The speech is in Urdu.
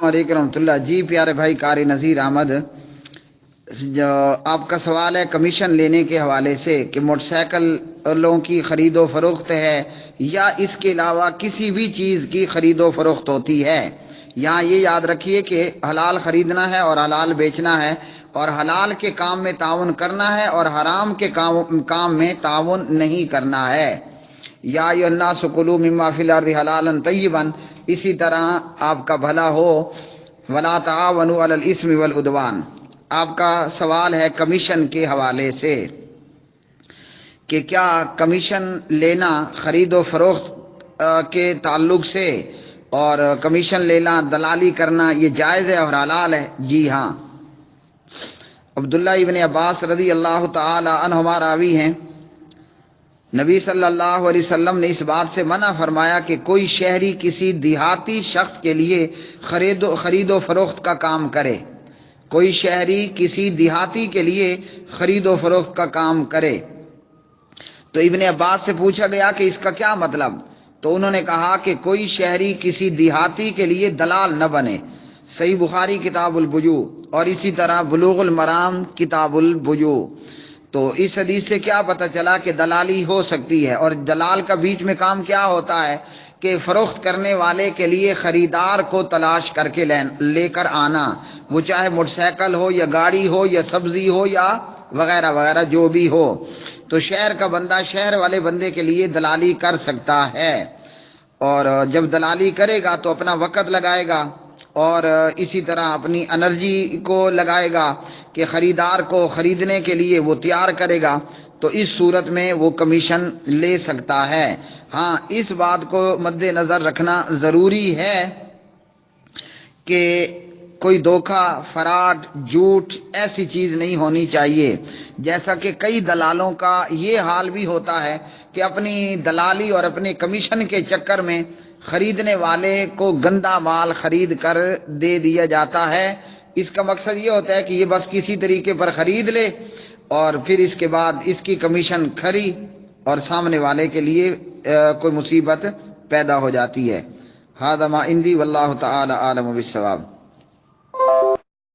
علیکم رحمۃ اللہ۔ جی پیارے بھائی قاری نذیر احمد، جو آپ کا سوال ہے کمیشن لینے کے حوالے سے کہ موٹر سائیکلوں کی خرید و فروخت ہے یا اس کے علاوہ کسی بھی چیز کی خرید و فروخت ہوتی ہے، یہاں یہ یاد رکھیے کہ حلال خریدنا ہے اور حلال بیچنا ہے، اور حلال کے کام میں تعاون کرنا ہے اور حرام کے کام میں تعاون نہیں کرنا ہے۔ یا ایھا الناس کلوا مما فی الارض حلالا طیبا، اسی طرح آپ کا بھلا ہو، ولا تعاونوا علی الاثم والعدوان۔ آپ کا سوال ہے کمیشن کے حوالے سے کہ کیا کمیشن لینا خرید و فروخت کے تعلق سے اور کمیشن لینا دلالی کرنا یہ جائز ہے اور حلال ہے؟ جی ہاں، عبداللہ ابن عباس رضی اللہ تعالی عنہما راوی ہیں، نبی صلی اللہ علیہ وسلم نے اس بات سے منع فرمایا کہ کوئی شہری کسی دیہاتی شخص کے لیے خرید و فروخت کا کام کرے، کوئی شہری کسی دیہاتی کے لیے خرید و فروخت کا کام کرے۔ تو ابن عباس سے پوچھا گیا کہ اس کا کیا مطلب؟ تو انہوں نے کہا کہ کوئی شہری کسی دیہاتی کے لیے دلال نہ بنے۔ صحیح بخاری کتاب البیوع اور اسی طرح بلوغ المرام کتاب البیوع۔ تو اس حدیث سے کیا پتہ چلا کہ دلالی ہو سکتی ہے، اور دلال کا بیچ میں کام کیا ہوتا ہے کہ فروخت کرنے والے کے لیے خریدار کو تلاش کر کے لے کر آنا، وہ چاہے موٹر سائیکل ہو یا گاڑی ہو یا سبزی ہو یا وغیرہ وغیرہ جو بھی ہو۔ تو شہر کا بندہ شہر والے بندے کے لیے دلالی کر سکتا ہے، اور جب دلالی کرے گا تو اپنا وقت لگائے گا اور اسی طرح اپنی انرجی کو لگائے گا کہ خریدار کو خریدنے کے لیے وہ تیار کرے گا، تو اس صورت میں وہ کمیشن لے سکتا ہے۔ ہاں، اس بات کو مد نظر رکھنا ضروری ہے کہ کوئی دھوکہ، فراڈ، جھوٹ ایسی چیز نہیں ہونی چاہیے۔ جیسا کہ کئی دلالوں کا یہ حال بھی ہوتا ہے کہ اپنی دلالی اور اپنے کمیشن کے چکر میں خریدنے والے کو گندا مال خرید کر دے دیا جاتا ہے۔ اس کا مقصد یہ ہوتا ہے کہ یہ بس کسی طریقے پر خرید لے اور پھر اس کے بعد اس کی کمیشن کھری اور سامنے والے کے لیے کوئی مصیبت پیدا ہو جاتی ہے۔ ھذا ما عندی واللہ تعالی اعلم بالصواب۔